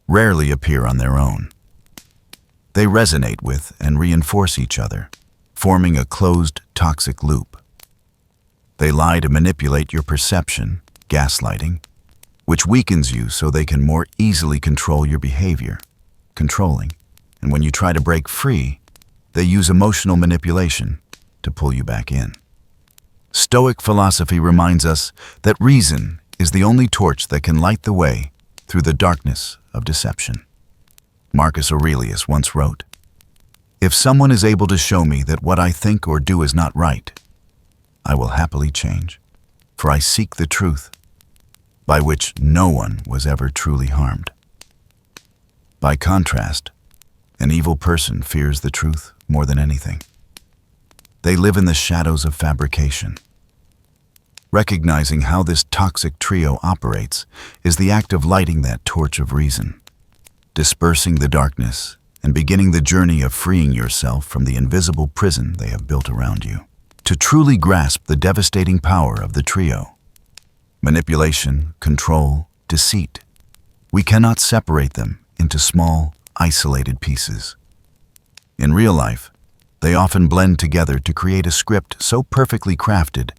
rarely appear on their own. They resonate with and reinforce each other, forming a closed, toxic loop. They lie to manipulate your perception, gaslighting, which weakens you so they can more easily control your behavior, controlling. And when you try to break free, they use emotional manipulation to pull you back in. Stoic philosophy reminds us that reason is the only torch that can light the way through the darkness of deception. Marcus Aurelius once wrote, "If someone is able to show me that what I think or do is not right, I will happily change, for I seek the truth, by which no one was ever truly harmed." By contrast, an evil person fears the truth more than anything. They live in the shadows of fabrication. Recognizing how this toxic trio operates is the act of lighting that torch of reason, dispersing the darkness, and beginning the journey of freeing yourself from the invisible prison they have built around you. To truly grasp the devastating power of the trio, manipulation, control, deceit, we cannot separate them into small, isolated pieces. In real life, they often blend together to create a script so perfectly crafted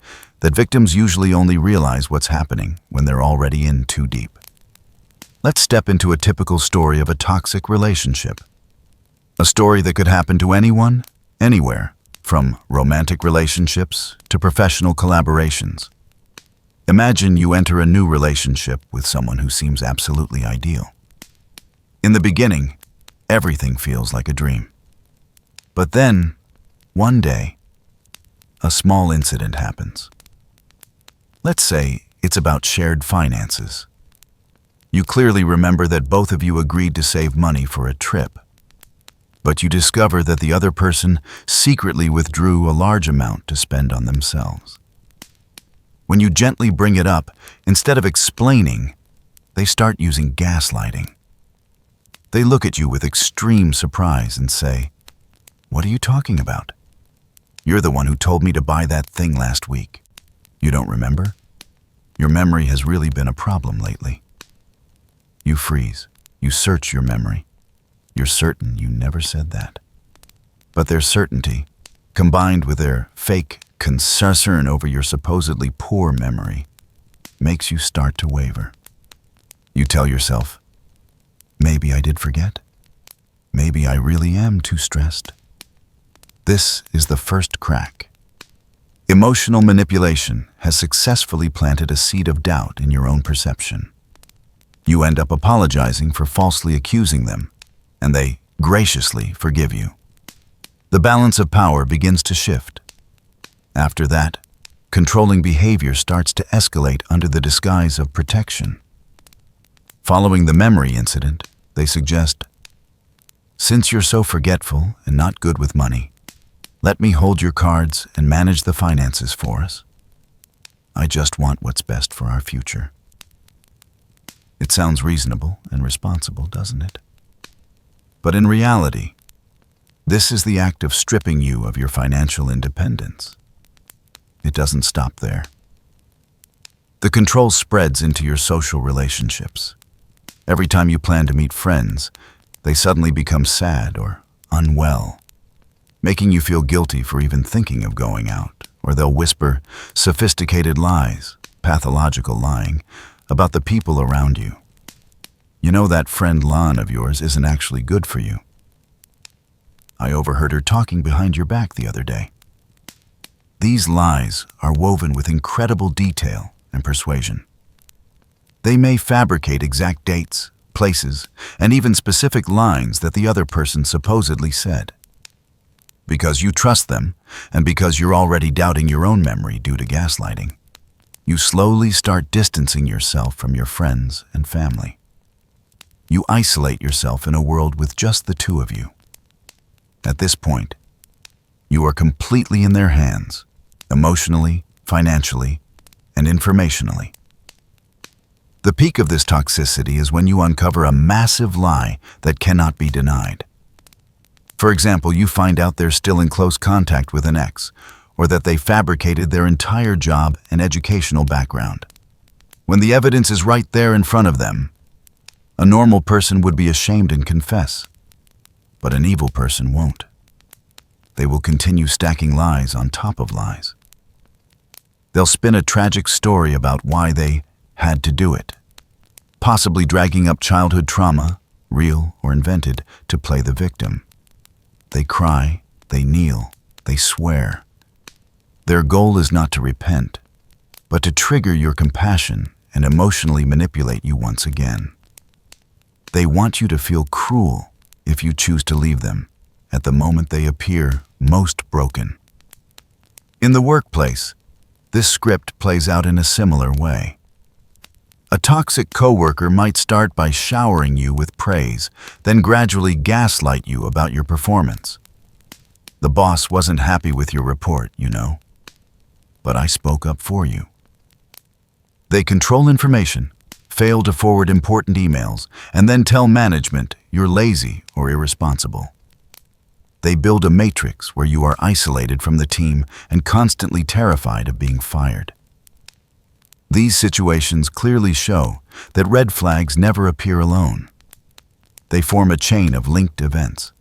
that victims usually only realize what's happening when they're already in too deep. Let's step into a typical story of a toxic relationship. A story that could happen to anyone, anywhere, from romantic relationships to professional collaborations. Imagine you enter a new relationship with someone who seems absolutely ideal. In the beginning, everything feels like a dream. But then, one day, a small incident happens. Let's say it's about shared finances. You clearly remember that both of you agreed to save money for a trip, but you discover that the other person secretly withdrew a large amount to spend on themselves. When you gently bring it up, instead of explaining, they start using gaslighting. They look at you with extreme surprise and say, "What are you talking about? You're the one who told me to buy that thing last week. You don't remember? Your memory has really been a problem lately." You freeze. You search your memory. You're certain you never said that. But their certainty, combined with their fake concern over your supposedly poor memory, makes you start to waver. You tell yourself, "Maybe I did forget. Maybe I really am too stressed." This is the first crack. Emotional manipulation has successfully planted a seed of doubt in your own perception. You end up apologizing for falsely accusing them, and they graciously forgive you. The balance of power begins to shift. After that, controlling behavior starts to escalate under the disguise of protection. Following the memory incident, they suggest, "Since you're so forgetful and not good with money, let me hold your cards and manage the finances for us. I just want what's best for our future." It sounds reasonable and responsible, doesn't it? But in reality, this is the act of stripping you of your financial independence. It doesn't stop there. The control spreads into your social relationships. Every time you plan to meet friends, they suddenly become sad or unwell, making you feel guilty for even thinking of going out, or they'll whisper sophisticated lies, pathological lying, about the people around you. You know that friend Lon of yours isn't actually good for you. I overheard her talking behind your back the other day. These lies are woven with incredible detail and persuasion. They may fabricate exact dates, places, and even specific lines that the other person supposedly said. Because you trust them, and because you're already doubting your own memory due to gaslighting, you slowly start distancing yourself from your friends and family. You isolate yourself in a world with just the two of you. At this point, you are completely in their hands, emotionally, financially, and informationally. The peak of this toxicity is when you uncover a massive lie that cannot be denied. For example, you find out they're still in close contact with an ex, or that they fabricated their entire job and educational background. When the evidence is right there in front of them, a normal person would be ashamed and confess, but an evil person won't. They will continue stacking lies on top of lies. They'll spin a tragic story about why they had to do it, possibly dragging up childhood trauma, real or invented, to play the victim. They cry, they kneel, they swear. Their goal is not to repent, but to trigger your compassion and emotionally manipulate you once again. They want you to feel cruel if you choose to leave them at the moment they appear most broken. In the workplace, this script plays out in a similar way. A toxic coworker might start by showering you with praise, then gradually gaslight you about your performance. The boss wasn't happy with your report, you know, but I spoke up for you. They control information, fail to forward important emails, and then tell management you're lazy or irresponsible. They build a matrix where you are isolated from the team and constantly terrified of being fired. These situations clearly show that red flags never appear alone. They form a chain of linked events.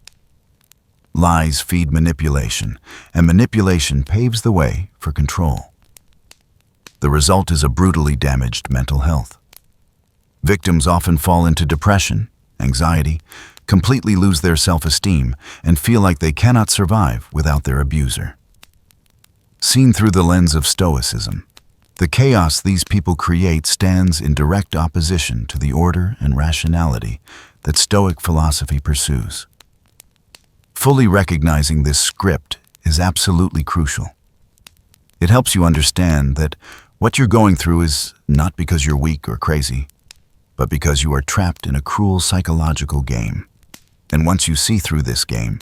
Lies feed manipulation, and manipulation paves the way for control. The result is a brutally damaged mental health. Victims often fall into depression, anxiety, completely lose their self-esteem, and feel like they cannot survive without their abuser. Seen through the lens of Stoicism, the chaos these people create stands in direct opposition to the order and rationality that Stoic philosophy pursues. Fully recognizing this script is absolutely crucial. It helps you understand that what you're going through is not because you're weak or crazy, but because you are trapped in a cruel psychological game. And once you see through this game,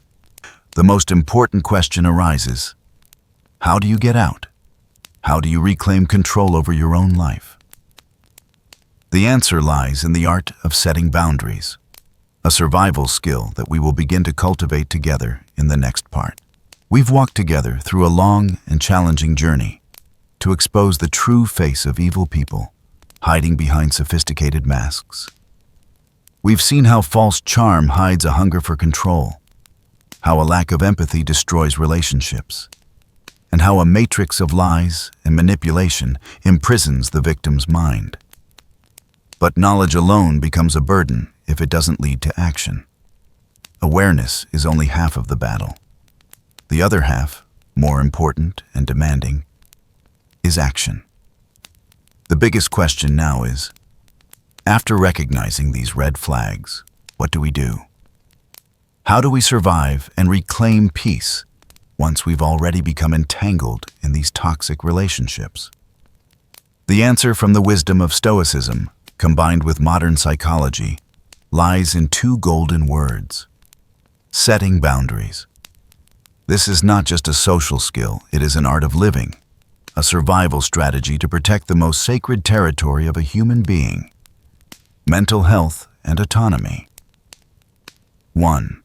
the most important question arises: how do you get out? How do you reclaim control over your own life? The answer lies in the art of setting boundaries, a survival skill that we will begin to cultivate together in the next part. We've walked together through a long and challenging journey to expose the true face of evil people hiding behind sophisticated masks. We've seen how false charm hides a hunger for control, how a lack of empathy destroys relationships, and how a matrix of lies and manipulation imprisons the victim's mind. But knowledge alone becomes a burden if it doesn't lead to action. Awareness is only half of the battle. The other half, more important and demanding, is action. The biggest question now is, after recognizing these red flags, what do we do? How do we survive and reclaim peace once we've already become entangled in these toxic relationships? The answer from the wisdom of Stoicism, combined with modern psychology, lies in two golden words: setting boundaries. This is not just a social skill, it is an art of living, a survival strategy to protect the most sacred territory of a human being: mental health and autonomy. 1.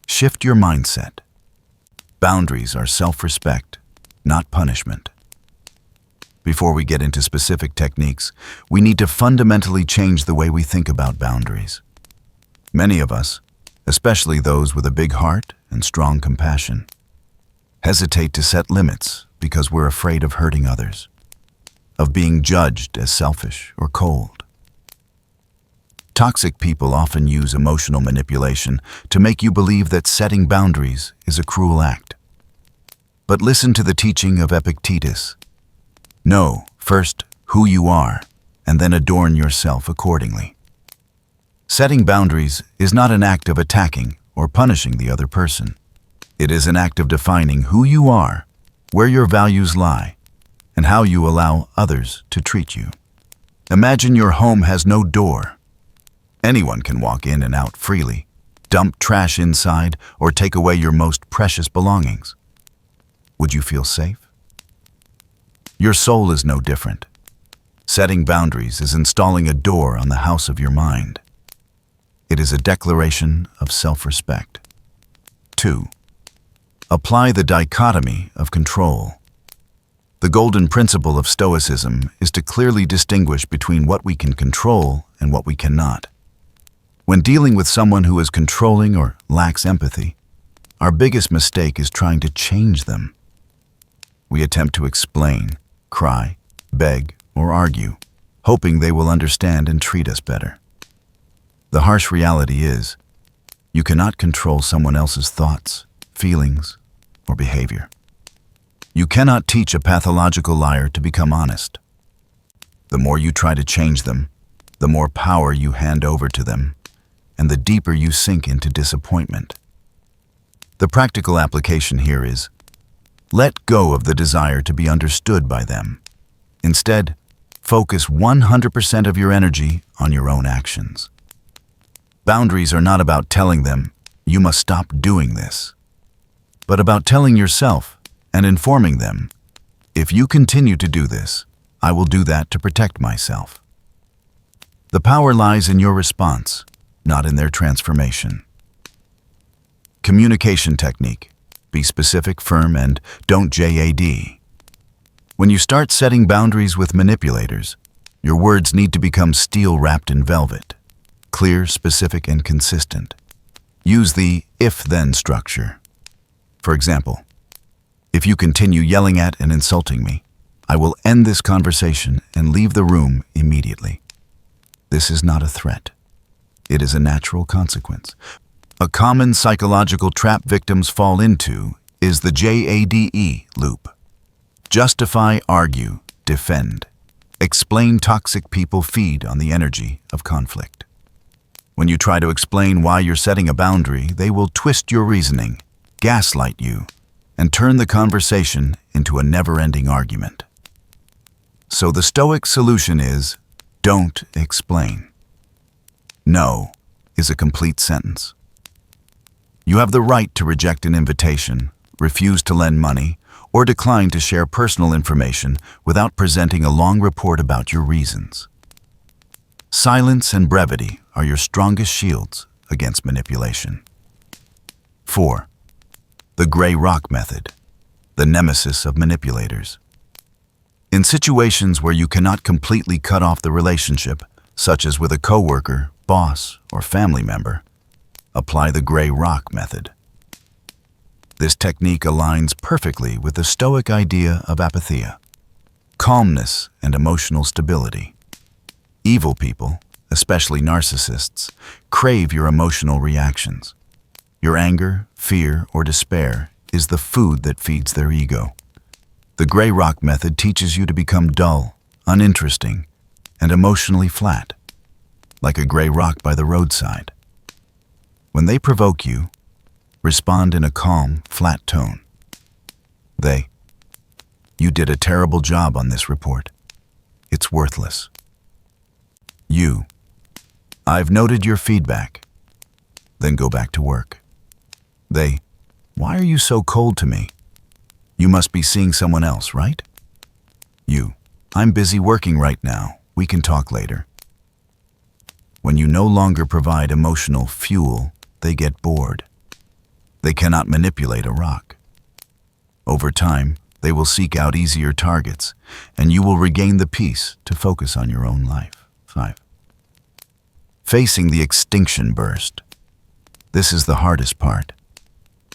Shift your mindset. Boundaries are self-respect, not punishment. Before we get into specific techniques, we need to fundamentally change the way we think about boundaries. Many of us, especially those with a big heart and strong compassion, hesitate to set limits because we're afraid of hurting others, of being judged as selfish or cold. Toxic people often use emotional manipulation to make you believe that setting boundaries is a cruel act. But listen to the teaching of Epictetus. Know, first, who you are, and then adorn yourself accordingly. Setting boundaries is not an act of attacking or punishing the other person. It is an act of defining who you are, where your values lie, and how you allow others to treat you. Imagine your home has no door. Anyone can walk in and out freely, dump trash inside, or take away your most precious belongings. Would you feel safe? Your soul is no different. Setting boundaries is installing a door on the house of your mind. It is a declaration of self-respect. 2. Apply the dichotomy of control. The golden principle of Stoicism is to clearly distinguish between what we can control and what we cannot. When dealing with someone who is controlling or lacks empathy, our biggest mistake is trying to change them. We attempt to explain, cry, beg, or argue, hoping they will understand and treat us better. The harsh reality is, you cannot control someone else's thoughts, feelings, or behavior. You cannot teach a pathological liar to become honest. The more you try to change them, the more power you hand over to them, and the deeper you sink into disappointment. The practical application here is, let go of the desire to be understood by them. Instead, focus 100% of your energy on your own actions. Boundaries are not about telling them, you must stop doing this, but about telling yourself and informing them, if you continue to do this, I will do that to protect myself. The power lies in your response, not in their transformation. Communication technique. Be specific, firm, and don't JAD. When you start setting boundaries with manipulators, your words need to become steel wrapped in velvet. Clear, specific, and consistent. Use the if-then structure. For example, if you continue yelling at and insulting me, I will end this conversation and leave the room immediately. This is not a threat. It is a natural consequence. A common psychological trap victims fall into is the JADE loop. Justify, argue, defend. Explain. Toxic people feed on the energy of conflict. When you try to explain why you're setting a boundary, they will twist your reasoning, gaslight you, and turn the conversation into a never-ending argument. So the Stoic solution is, don't explain. No is a complete sentence. You have the right to reject an invitation, refuse to lend money, or decline to share personal information without presenting a long report about your reasons. Silence and brevity are your strongest shields against manipulation. 4. The gray rock method, the nemesis of manipulators. In situations where you cannot completely cut off the relationship, such as with a coworker, boss, or family member, apply the gray rock method. This technique aligns perfectly with the Stoic idea of apatheia, calmness, and emotional stability. Evil people, especially narcissists, crave your emotional reactions. Your anger, fear, or despair is the food that feeds their ego. The gray rock method teaches you to become dull, uninteresting, and emotionally flat, like a gray rock by the roadside. When they provoke you, respond in a calm, flat tone. You did a terrible job on this report. It's worthless. I've noted your feedback. Then go back to work. Why are you so cold to me? You must be seeing someone else, right? I'm busy working right now. We can talk later. When you no longer provide emotional fuel, they get bored. They cannot manipulate a rock. Over time, they will seek out easier targets, and you will regain the peace to focus on your own life. 5. Facing the extinction burst. This is the hardest part,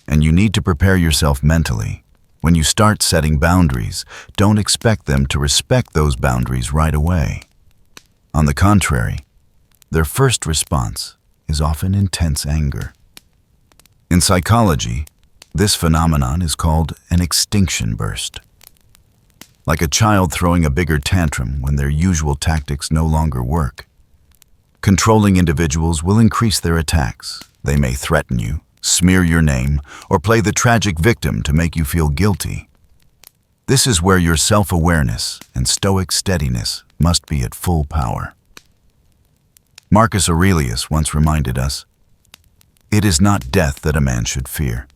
and you need to prepare yourself mentally. When you start setting boundaries, don't expect them to respect those boundaries right away. On the contrary, their first response is often intense anger. In psychology, this phenomenon is called an extinction burst. Like a child throwing a bigger tantrum when their usual tactics no longer work. Controlling individuals will increase their attacks. They may threaten you, smear your name, or play the tragic victim to make you feel guilty. This is where your self-awareness and stoic steadiness must be at full power. Marcus Aurelius once reminded us, "It is not death that a man should fear,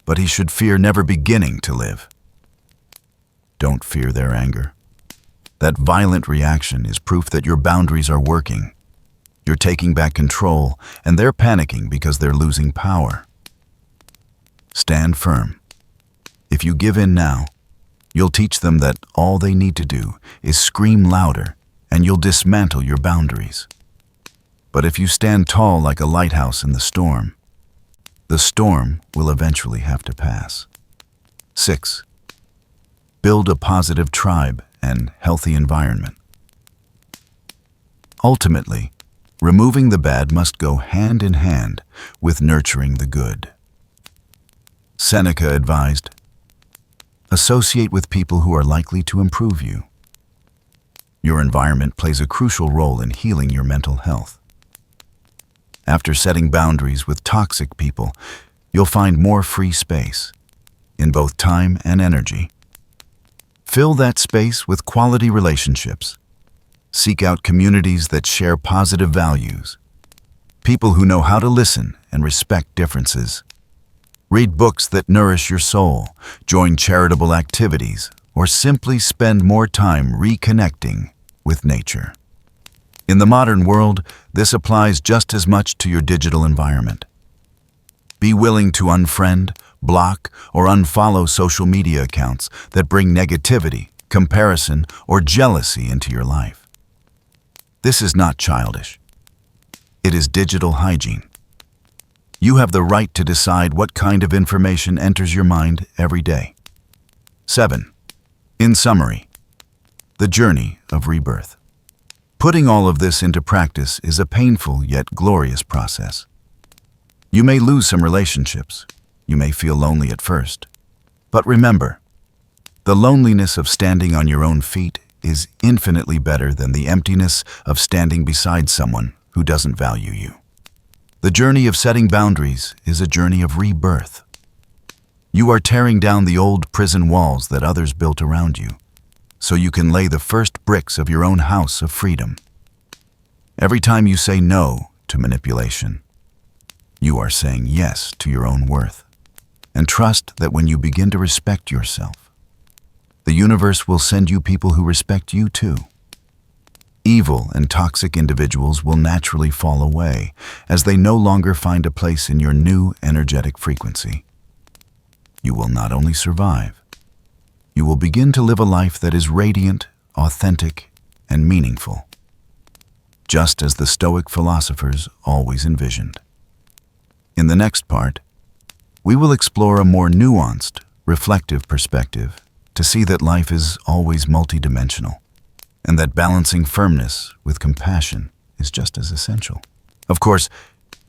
but he should fear never beginning to live." Don't fear their anger. That violent reaction is proof that your boundaries are working. You're taking back control, and they're panicking because they're losing power. Stand firm. If you give in now, you'll teach them that all they need to do is scream louder, and you'll dismantle your boundaries. But if you stand tall like a lighthouse in the storm will eventually have to pass. 6. Build a positive tribe and healthy environment. Ultimately, removing the bad must go hand in hand with nurturing the good. Seneca advised, associate with people who are likely to improve you. Your environment plays a crucial role in healing your mental health. After setting boundaries with toxic people, you'll find more free space, in both time and energy. Fill that space with quality relationships. Seek out communities that share positive values, people who know how to listen and respect differences. Read books that nourish your soul, join charitable activities, or simply spend more time reconnecting with nature. In the modern world, this applies just as much to your digital environment. Be willing to unfriend, block, or unfollow social media accounts that bring negativity, comparison, or jealousy into your life. This is not childish. It is digital hygiene. You have the right to decide what kind of information enters your mind every day. 7. In summary, the journey of rebirth. Putting all of this into practice is a painful yet glorious process. You may lose some relationships. You may feel lonely at first. But remember, the loneliness of standing on your own feet is infinitely better than the emptiness of standing beside someone who doesn't value you. The journey of setting boundaries is a journey of rebirth. You are tearing down the old prison walls that others built around you, so you can lay the first bricks of your own house of freedom. Every time you say no to manipulation, you are saying yes to your own worth. And trust that when you begin to respect yourself, the universe will send you people who respect you too. Evil and toxic individuals will naturally fall away as they no longer find a place in your new energetic frequency. You will not only survive, you will begin to live a life that is radiant, authentic, and meaningful, just as the Stoic philosophers always envisioned. In the next part, we will explore a more nuanced, reflective perspective to see that life is always multidimensional, and that balancing firmness with compassion is just as essential. Of course,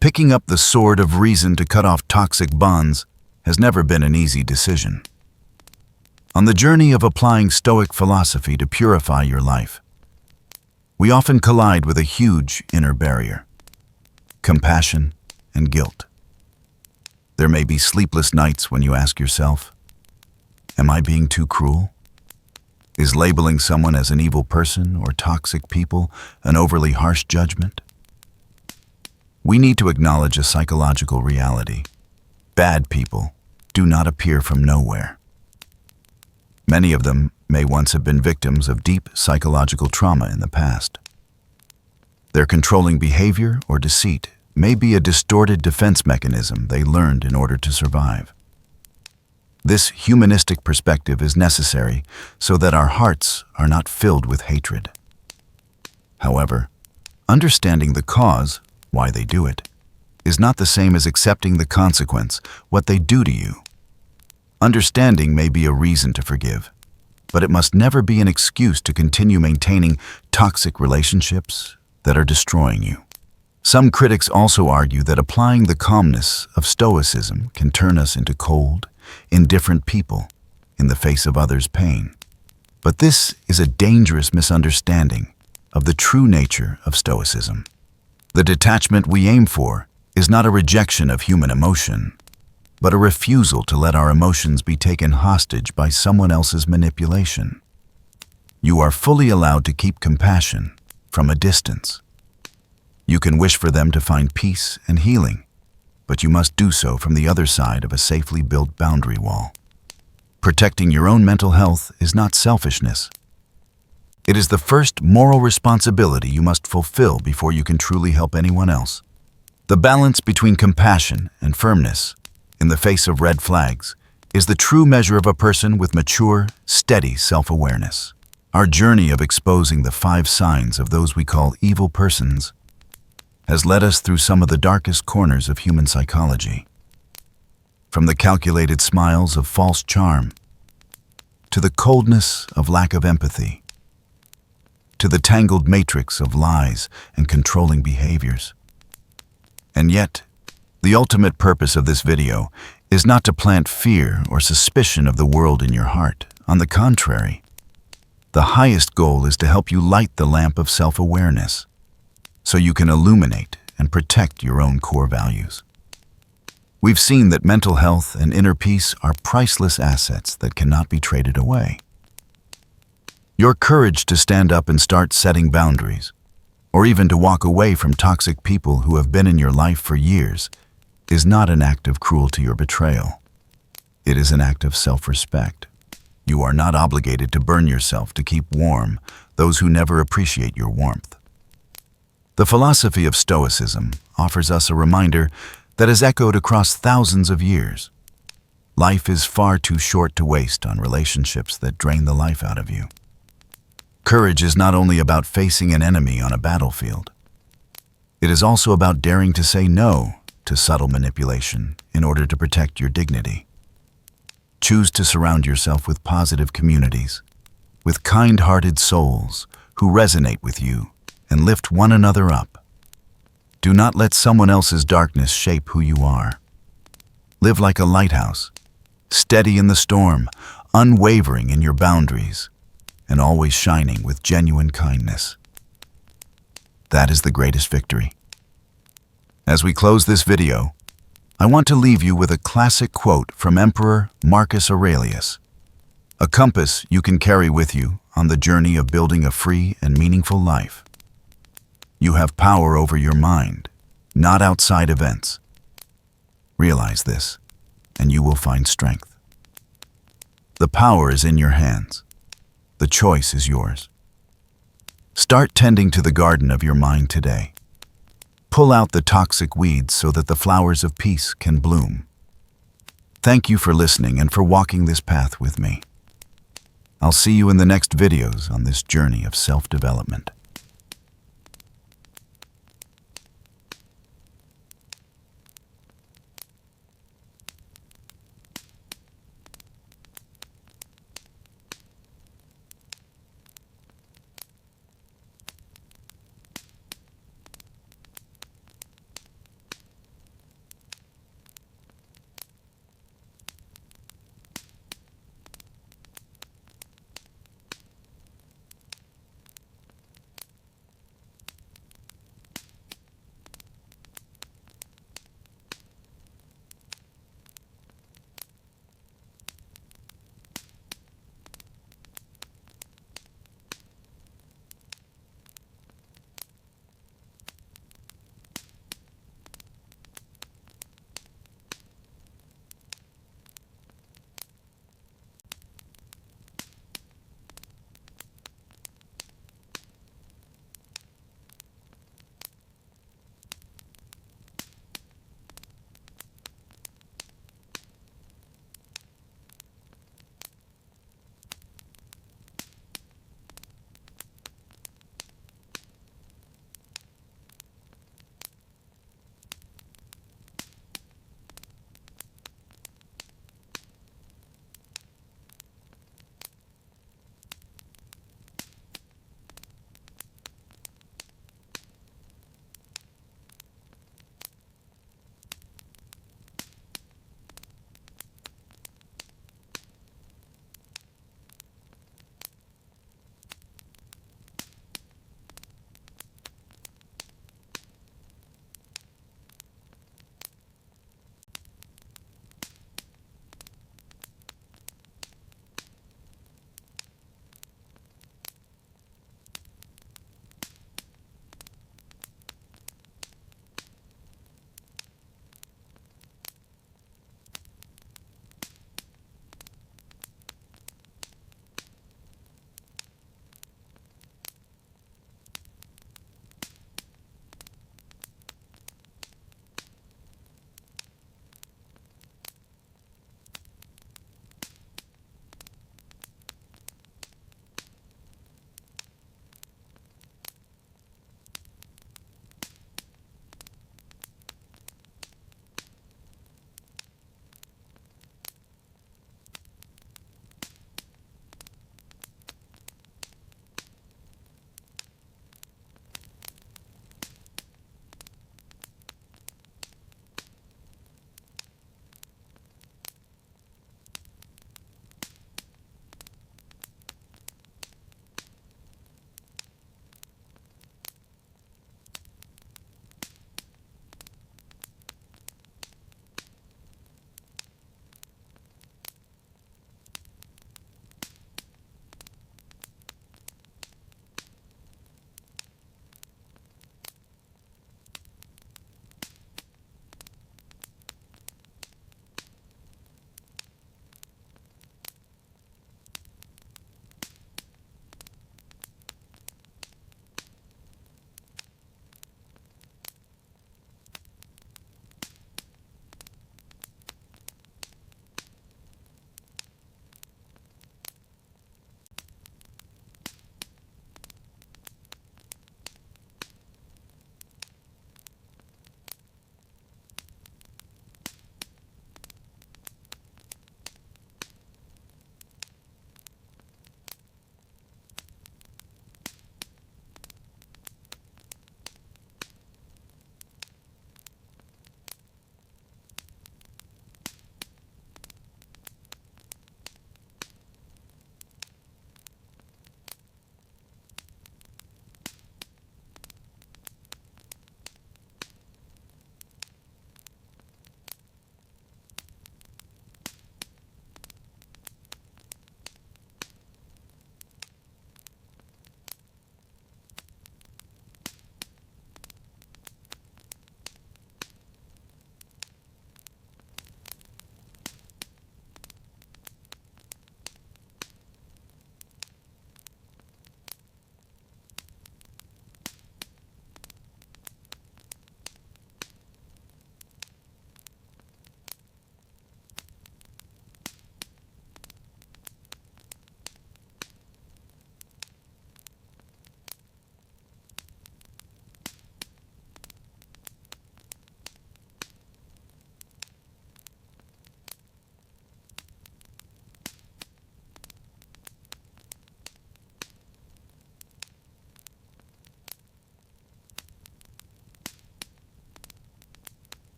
picking up the sword of reason to cut off toxic bonds has never been an easy decision. On the journey of applying Stoic philosophy to purify your life, we often collide with a huge inner barrier: compassion and guilt. There may be sleepless nights when you ask yourself, am I being too cruel? Is labeling someone as an evil person or toxic people an overly harsh judgment? We need to acknowledge a psychological reality. Bad people do not appear from nowhere. Many of them may once have been victims of deep psychological trauma in the past. Their controlling behavior or deceit may be a distorted defense mechanism they learned in order to survive. This humanistic perspective is necessary so that our hearts are not filled with hatred. However, understanding the cause, why they do it, is not the same as accepting the consequence, what they do to you. Understanding may be a reason to forgive, but it must never be an excuse to continue maintaining toxic relationships that are destroying you. Some critics also argue that applying the calmness of Stoicism can turn us into cold, indifferent people in the face of others' pain. But this is a dangerous misunderstanding of the true nature of Stoicism. The detachment we aim for is not a rejection of human emotion, but a refusal to let our emotions be taken hostage by someone else's manipulation. You are fully allowed to keep compassion from a distance. You can wish for them to find peace and healing, but you must do so from the other side of a safely built boundary wall. Protecting your own mental health is not selfishness. It is the first moral responsibility you must fulfill before you can truly help anyone else. The balance between compassion and firmness in the face of red flags, is the true measure of a person with mature, steady self-awareness. Our journey of exposing the 5 signs of those we call evil persons has led us through some of the darkest corners of human psychology. From the calculated smiles of false charm, to the coldness of lack of empathy, to the tangled matrix of lies and controlling behaviors. And yet, the ultimate purpose of this video is not to plant fear or suspicion of the world in your heart. On the contrary, the highest goal is to help you light the lamp of self-awareness so you can illuminate and protect your own core values. We've seen that mental health and inner peace are priceless assets that cannot be traded away. Your courage to stand up and start setting boundaries, or even to walk away from toxic people who have been in your life for years, is not an act of cruelty or betrayal. It is an act of self-respect. You are not obligated to burn yourself to keep warm those who never appreciate your warmth. The philosophy of Stoicism offers us a reminder that has echoed across thousands of years. Life is far too short to waste on relationships that drain the life out of you. Courage is not only about facing an enemy on a battlefield. It is also about daring to say no to subtle manipulation in order to protect your dignity. Choose to surround yourself with positive communities, with kind-hearted souls who resonate with you and lift one another up. Do not let someone else's darkness shape who you are. Live like a lighthouse, steady in the storm, unwavering in your boundaries, and always shining with genuine kindness. That is the greatest victory. As we close this video, I want to leave you with a classic quote from Emperor Marcus Aurelius, a compass you can carry with you on the journey of building a free and meaningful life. You have power over your mind, not outside events. Realize this, and you will find strength. The power is in your hands. The choice is yours. Start tending to the garden of your mind today. Pull out the toxic weeds so that the flowers of peace can bloom. Thank you for listening and for walking this path with me. I'll see you in the next videos on this journey of self-development.